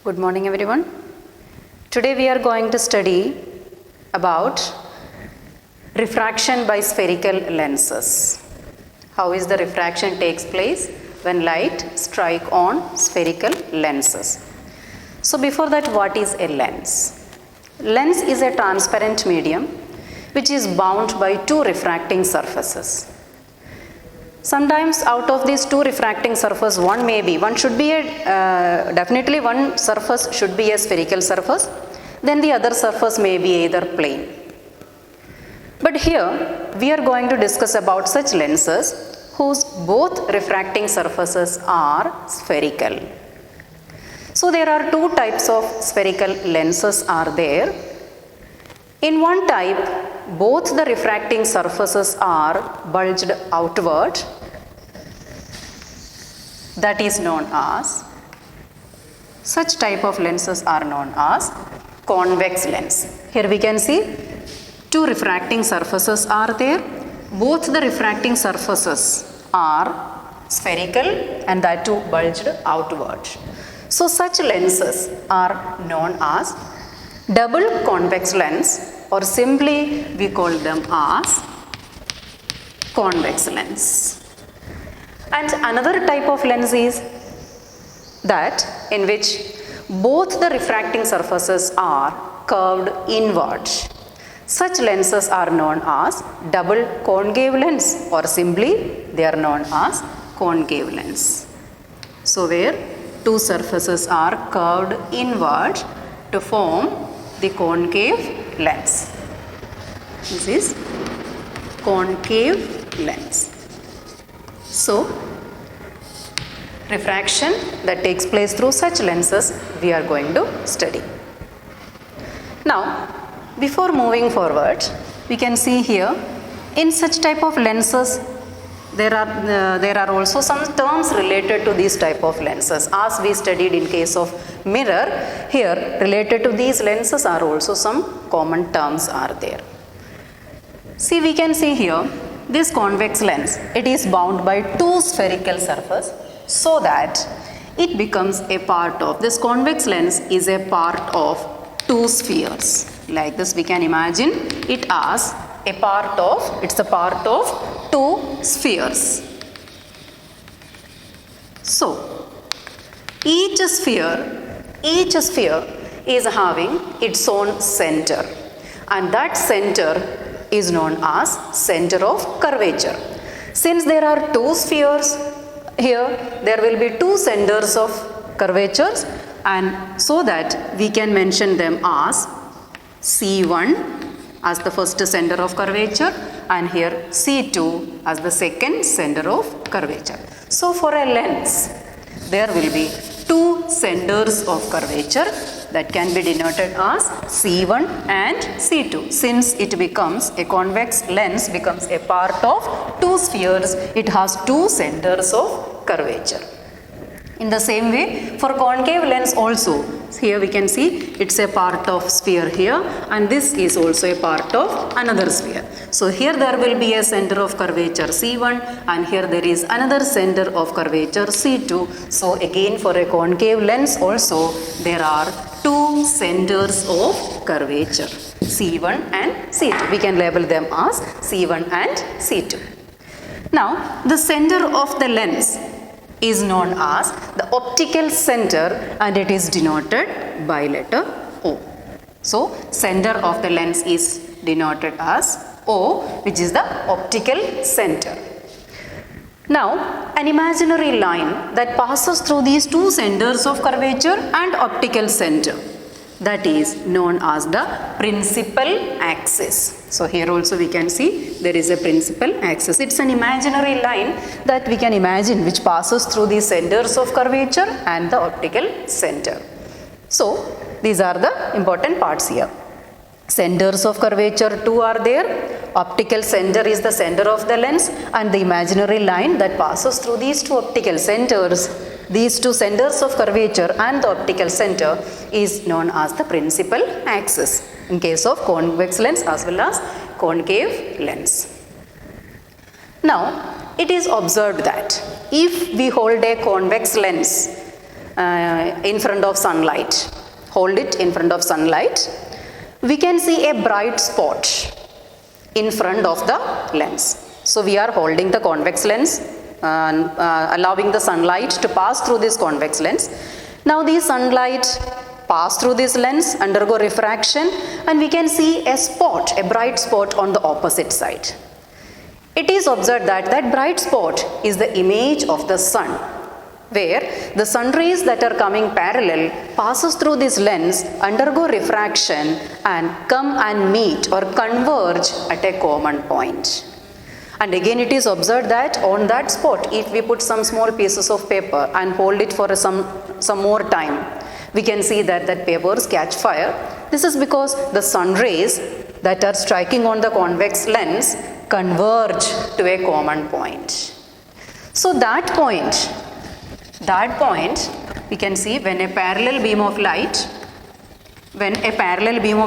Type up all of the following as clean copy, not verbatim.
Good morning everyone. Today we are going to study about refraction by spherical lenses. How is the refraction takes place when light strike on spherical lenses. So before that, what is a lens? Lens is a transparent medium which is bound by two refracting surfaces. Sometimes out of these two refracting surfaces, definitely one surface should be a spherical surface, then the other surface may be either plane. But here we are going to discuss about such lenses whose both refracting surfaces are spherical. So there are two types of spherical lenses are there. In one type, both the refracting surfaces are bulged outward. That is known as, such type of lenses are known as convex lens. Here we can see two refracting surfaces are there. Both the refracting surfaces are spherical and that too bulged outward. So such lenses are known as double convex lens, or simply we call them as convex lens. And another type of lens is that in which both the refracting surfaces are curved inward. Such lenses are known as double concave lens, or simply they are known as concave lens. So where two surfaces are curved inward to form the concave lens. This is concave lens. So refraction that takes place through such lenses we are going to study. Now before moving forward, we can see here in such type of lenses there are also some terms related to these type of lenses. As we studied in case of mirror, here related to these lenses are also some common terms are there. See, we can see here this convex lens, it is bound by two spherical surfaces so that it becomes a part of, this convex lens is a part of two spheres. Like this we can imagine it as a part of, it's a part of two spheres. So each sphere is having its own center, and that center is known as center of curvature. Since there are two spheres here, there will be two centers of curvatures, and so that we can mention them as C1 as the first center of curvature, and here C2 as the second center of curvature. So for a lens, there will be two centers of curvature that can be denoted as C1 and C2. Since it becomes a convex lens, becomes a part of two spheres, it has two centers of curvature. In the same way, for concave lens also, here we can see it's a part of sphere here, and this is also a part of another sphere. So here there will be a center of curvature C1, and here there is another center of curvature C2. So again for a concave lens also there are two centers of curvature C1 and C2. We can label them as C1 and C2. Now the center of the lens is known as the optical center, and it is denoted by letter O. So center of the lens is denoted as O, which is the optical center. Now an imaginary line that passes through these two centers of curvature and optical center, that is known as the principal axis. So here also we can see there is a principal axis. It's an imaginary line that we can imagine which passes through the centers of curvature and the optical center. So these are the important parts here. Centers of curvature two are there. Optical center is the center of the lens, and the imaginary line that passes through these two optical centers, these two centers of curvature and the optical center, is known as the principal axis in case of convex lens as well as concave lens. Now it is observed that if we hold a convex lens in front of sunlight. Hold it in front of sunlight. We can see a bright spot in front of the lens. So we are holding the convex lens, allowing the sunlight to pass through this convex lens. Now the sunlight pass through this lens, undergo refraction, and we can see a spot, a bright spot on the opposite side. It is observed that that bright spot is the image of the sun, where the sun rays that are coming parallel passes through this lens, undergo refraction, and come and meet or converge at a common point. And again it is observed that on that spot, if we put some small pieces of paper and hold it for some more time, we can see that papers catch fire. This is because the sun rays that are striking on the convex lens converge to a common point. So that point we can see when a parallel beam of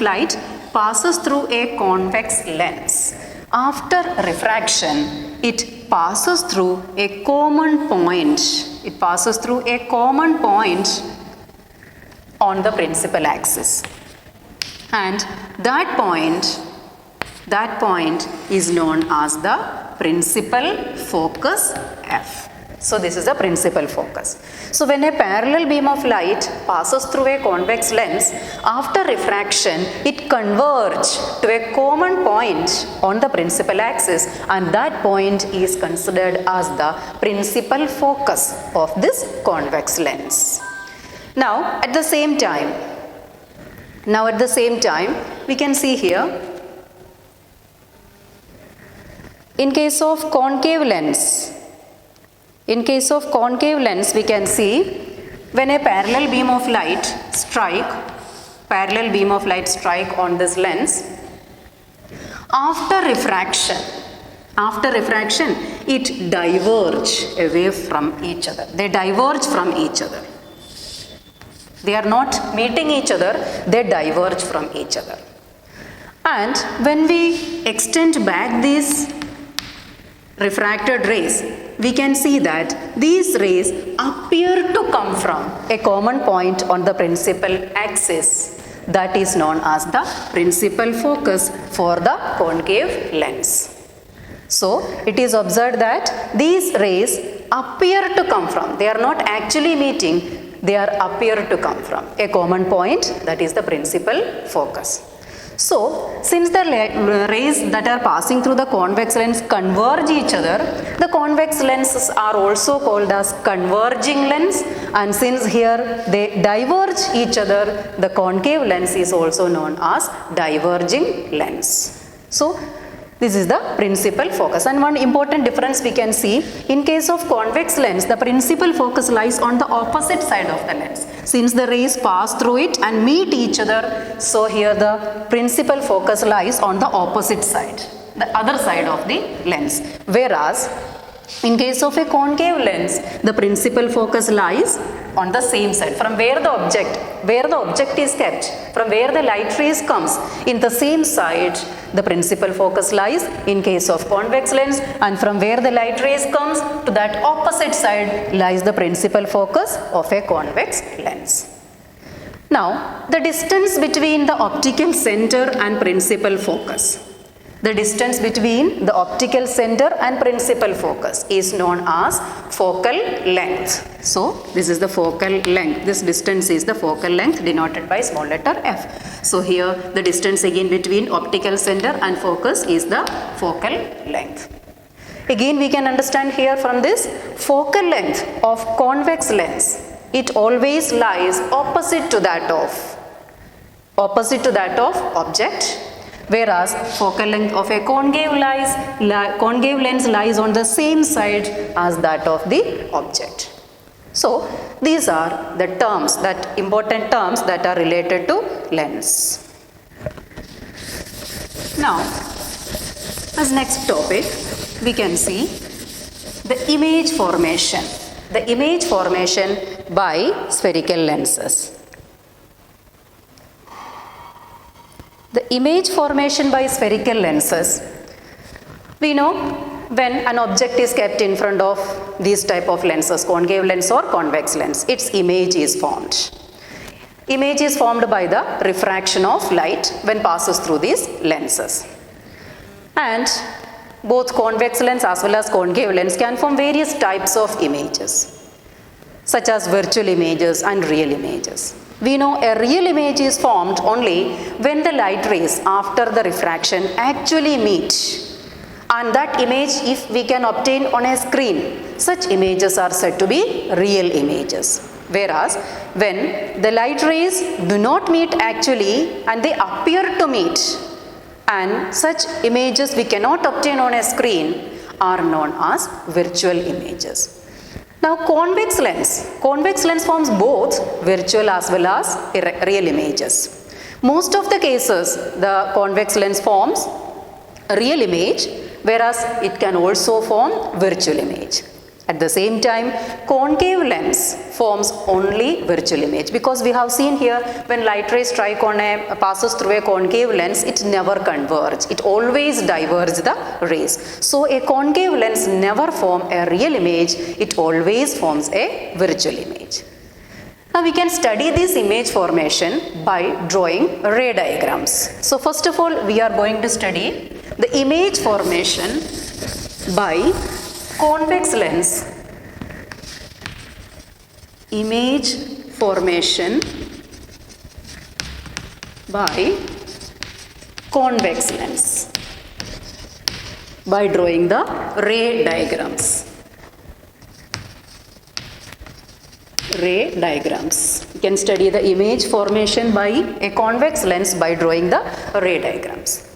light passes through a convex lens, after refraction it passes through a common point. It passes through a common point on the principal axis, and that point is known as the principal focus F. So this is the principal focus. So when a parallel beam of light passes through a convex lens, after refraction it converges to a common point on the principal axis, and that point is considered as the principal focus of this convex lens. Now at the same time we can see here, in case of concave lens we can see when a parallel beam of light strike on this lens, after refraction it diverge away from each other. They diverge from each other. They are not meeting each other, they diverge from each other. And when we extend back these refracted rays, we can see that these rays appear to come from a common point on the principal axis. That is known as the principal focus for the concave lens. So it is observed that these rays appear to come from, they are not actually meeting, they are appear to come from a common point, that is the principal focus. So since the rays that are passing through the convex lens converge each other, the convex lenses are also called as converging lens, and since here they diverge each other, the concave lens is also known as diverging lens. So this is the principal focus. And one important difference we can see, in case of convex lens, the principal focus lies on the opposite side of the lens. Since the rays pass through it and meet each other, so here the principal focus lies on the opposite side, the other side of the lens. Whereas in case of a concave lens, the principal focus lies on the same side, from where the object is kept, from where the light rays comes, in the same side the principal focus lies in case of convex lens, and from where the light rays comes to that opposite side lies the principal focus of a convex lens. Now the distance between the optical center and principal focus. The distance between the optical center and principal focus is known as focal length. So this is the focal length. This distance is the focal length denoted by small letter f. So here the distance again between optical center and focus is the focal length. Again we can understand here from this, focal length of convex lens, it always lies opposite to that of object, whereas focal length of a concave lens lies on the same side as that of the object. So these are the terms, that important terms that are related to lens. Now as next topic we can see the image formation by spherical lenses. The image formation by spherical lenses, we know when an object is kept in front of these type of lenses, concave lens or convex lens, its image is formed. Image is formed by the refraction of light when passes through these lenses. And both convex lens as well as concave lens can form various types of images, such as virtual images and real images. We know a real image is formed only when the light rays after the refraction actually meet. And that image, if we can obtain on a screen, such images are said to be real images. Whereas, when the light rays do not meet actually and they appear to meet, and such images we cannot obtain on a screen, are known as virtual images. Now, convex lens forms both virtual as well as real images. Most of the cases, the convex lens forms a real image, whereas it can also form virtual image. At the same time, concave lens forms only virtual image, because we have seen here when light rays strike on passes through a concave lens, it never converges. It always diverges the rays. So a concave lens never forms a real image. It always forms a virtual image. Now we can study this image formation by drawing ray diagrams. So first of all, we are going to study the image formation by convex lens. Image formation by convex lens by drawing the ray diagrams. Ray diagrams. You can study the image formation by a convex lens by drawing the ray diagrams.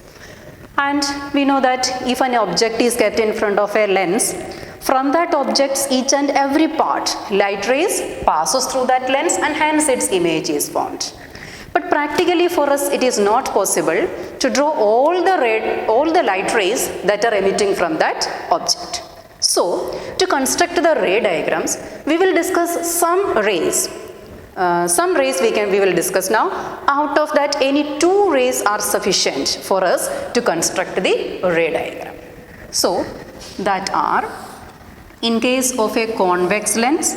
And we know that if an object is kept in front of a lens, from that object's each and every part, light rays passes through that lens and hence its image is formed. But practically for us it is not possible to draw all the light rays that are emitting from that object. So, to construct the ray diagrams, we will discuss some rays. We will discuss now. Out of that, any 2 rays are sufficient for us to construct the ray diagram. So, that are, in case of a convex lens,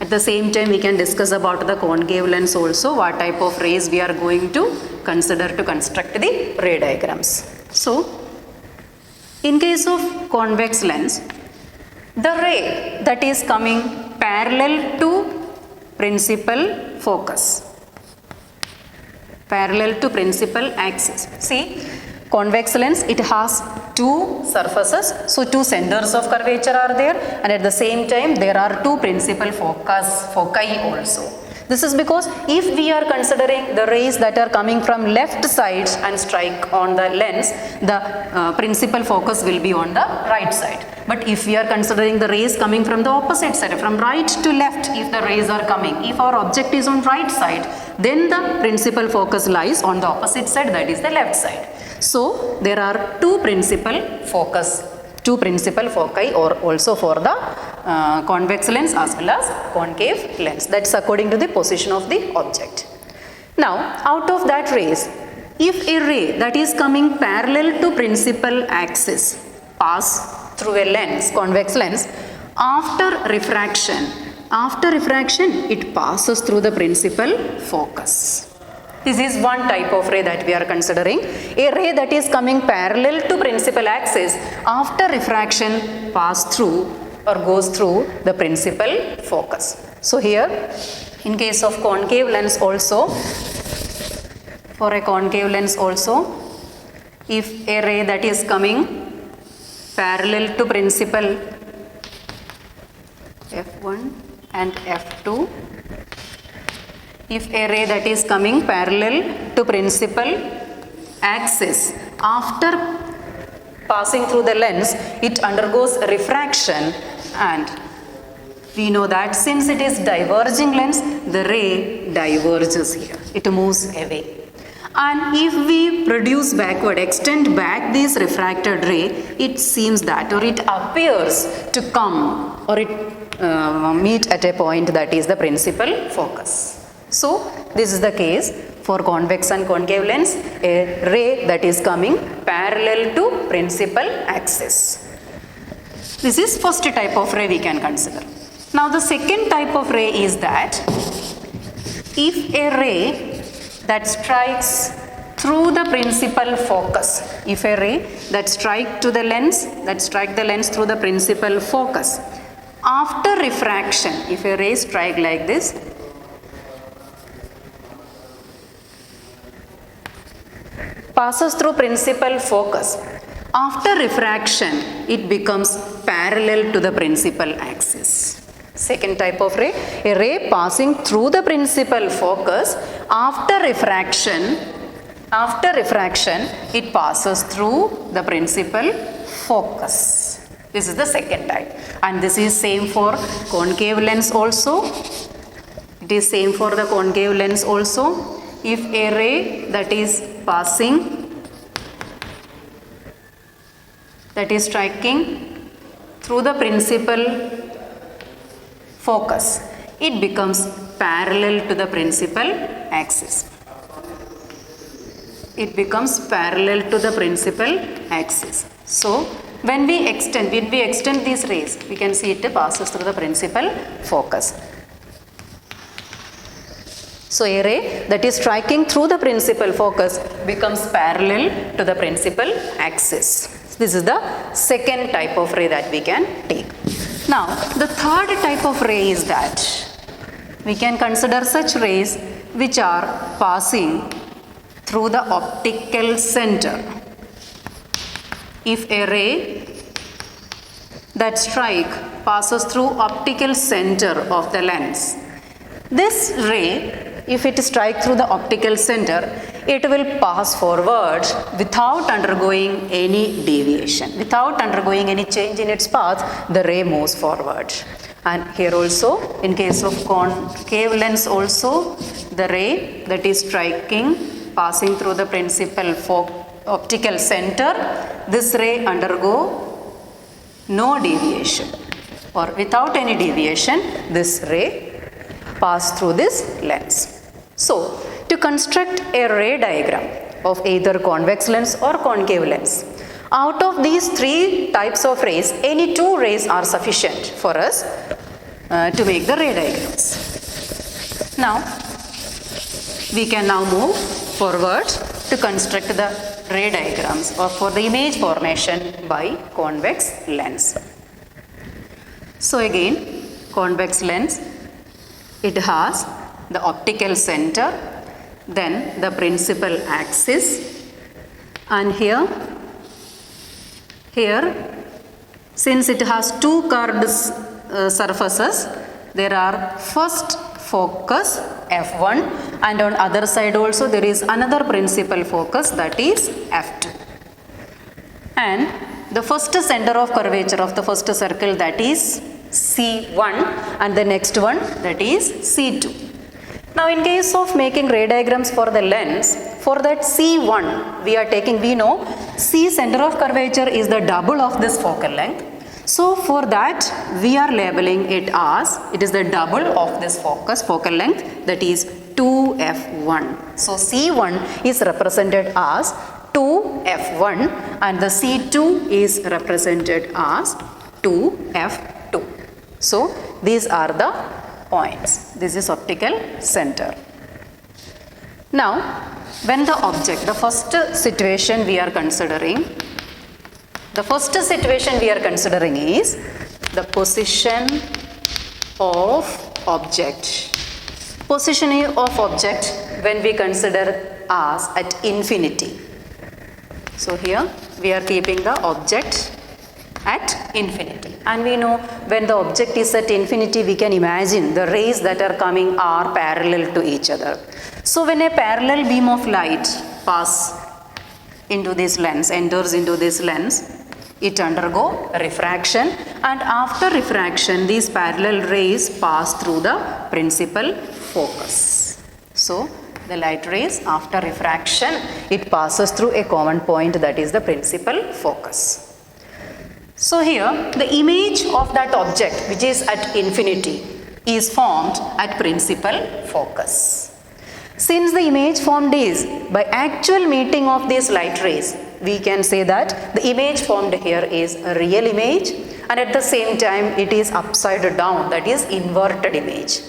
at the same time we can discuss about the concave lens also, what type of rays we are going to consider to construct the ray diagrams. So, in case of convex lens, the ray that is coming parallel to principal focus, parallel to principal axis. See, convex lens, it has 2 surfaces, so 2 centers of curvature are there, and at the same time there are 2 principal foci also. This is because if we are considering the rays that are coming from left side and strike on the lens, the principal focus will be on the right side. But if we are considering the rays coming from the opposite side, from right to left, if the rays are coming, if our object is on right side, then the principal focus lies on the opposite side, that is the left side. So there are 2 principal foci or also for the convex lens as well as concave lens. That's according to the position of the object. Now, out of that rays, if a ray that is coming parallel to principal axis pass through a lens, convex lens, after refraction it passes through the principal focus. This is one type of ray that we are considering. A ray that is coming parallel to principal axis, after refraction pass through or goes through the principal focus. So here, in case of concave lens also, for a concave lens also, if a ray that is coming parallel to principal F1 and F2, if a ray that is coming parallel to principal axis, after passing through the lens, it undergoes refraction, and we know that since it is diverging lens, the ray diverges here. It moves away. And if we extend back this refracted ray, it seems that, or it appears to come, or it meet at a point that is the principal focus. So, this is the case for convex and concave lens, a ray that is coming parallel to principal axis. This is first type of ray we can consider. Now the second type of ray is that if a ray that strikes through the principal focus, if a ray that strike the lens through the principal focus, after refraction, if a ray strike like this, passes through principal focus, after refraction it becomes parallel to the principal axis. Second type of ray, a ray passing through the principal focus, after refraction it passes through the principal focus. This is the second type, and this is same for concave lens also. It is same for the concave lens also. If a ray that is passing, that is striking through the principal focus, it becomes parallel to the principal axis. It becomes parallel to the principal axis. So when we extend these rays, we can see it passes through the principal focus. So a ray that is striking through the principal focus becomes parallel to the principal axis. This is the second type of ray that we can take. Now the third type of ray is that we can consider such rays which are passing through the optical center. If a ray that strike passes through optical center of the lens, this ray, if it strikes through the optical center, it will pass forward without undergoing any deviation. Without undergoing any change in its path, the ray moves forward. And here also, in case of concave lens also, the ray that is striking, passing through the principal optical center, this ray undergo no deviation, or without any deviation, this ray pass through this lens. So, to construct a ray diagram of either convex lens or concave lens, out of these three types of rays, any two rays are sufficient for us to make the ray diagrams. Now, we can now move forward to construct the ray diagrams or for the image formation by convex lens. So again, convex lens, it has the optical center, then the principal axis, and here since it has two curved surfaces, there are first focus F1, and on other side also there is another principal focus, that is F2, and the first center of curvature of the first circle, that is C1, and the next one, that is C2. Now in case of making ray diagrams for the lens, for that C1 we know C center of curvature is the double of this focal length. So for that we are labeling it as, it is the double of this focal length, that is 2F1. So C1 is represented as 2F1 and the C2 is represented as 2F2. So these are the points. This is optical center. Now, when the object, the first situation we are considering is the position of object. Position of object when we consider as at infinity. So here we are keeping the object at infinity, and we know when the object is at infinity, we can imagine the rays that are coming are parallel to each other. So when a parallel beam of light enters into this lens, it undergo refraction, and after refraction these parallel rays pass through the principal focus. So the light rays, after refraction, it passes through a common point, that is the principal focus. So here the image of that object which is at infinity is formed at principal focus. Since the image formed is by actual meeting of these light rays, we can say that the image formed here is a real image, and at the same time it is upside down, that is inverted image.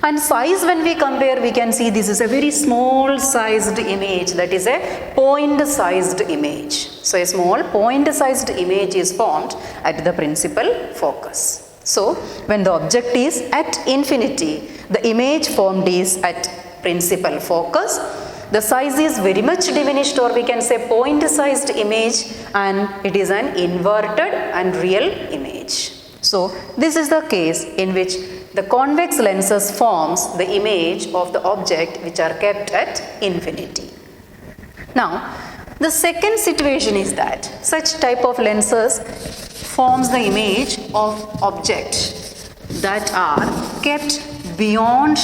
And size, when we compare, we can see this is a very small sized image, that is a point sized image. So a small point sized image is formed at the principal focus. So when the object is at infinity, the image formed is at principal focus. The size is very much diminished, or we can say point sized image, and it is an inverted and real image. So this is the case in which the convex lenses forms the image of the object which are kept at infinity. Now, the second situation is that such type of lenses forms the image of objects that are kept beyond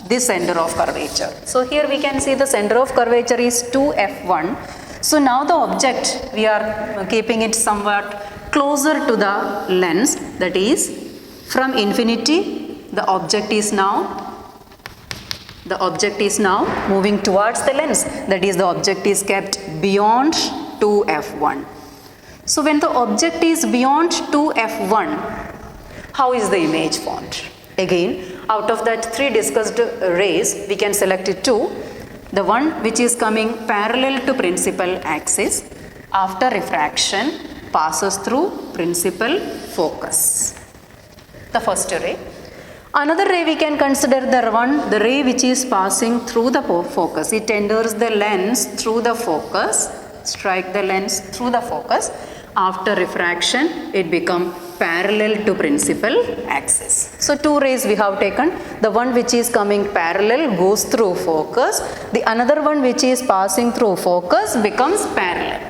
the center of curvature. So here we can see the center of curvature is 2f1. So now the object, we are keeping it somewhat closer to the lens, that is from infinity the object is now moving towards the lens, that is the object is kept beyond 2f1. So when the object is beyond 2f1, how is the image formed? Again, out of that three discussed rays, we can select it two. The one which is coming parallel to principal axis, after refraction passes through principal focus. The first ray. Another ray we can consider the ray which is passing through the focus. It enters the lens through the focus, strike the lens through the focus. After refraction, it becomes parallel to principal axis. So two rays we have taken. The one which is coming parallel goes through focus. The another one which is passing through focus becomes parallel.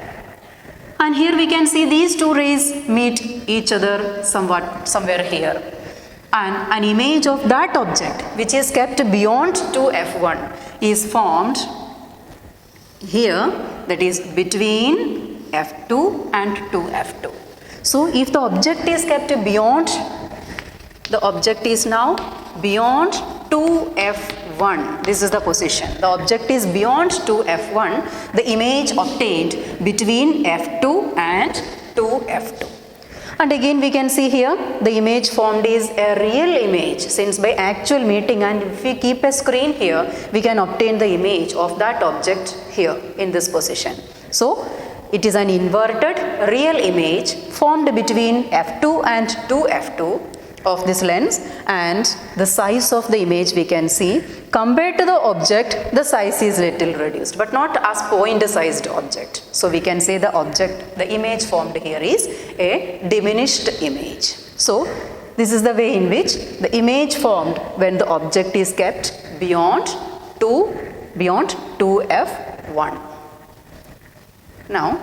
And here we can see these two rays meet each other somewhere here. And an image of that object which is kept beyond 2f1 is formed here, that is between f2 and 2f2. So if the object is kept beyond, the object is now beyond 2f1. This is the position. The object is beyond 2f1. The image obtained between f2 and 2f2. And again we can see here the image formed is a real image, since by actual meeting, and if we keep a screen here, we can obtain the image of that object here in this position. So it is an inverted real image formed between f2 and 2f2 of this lens, and the size of the image we can see compared to the object, the size is little reduced, but not as point sized object. So we can say the object, the image formed here is a diminished image. So this is the way in which the image formed when the object is kept beyond 2f1. Now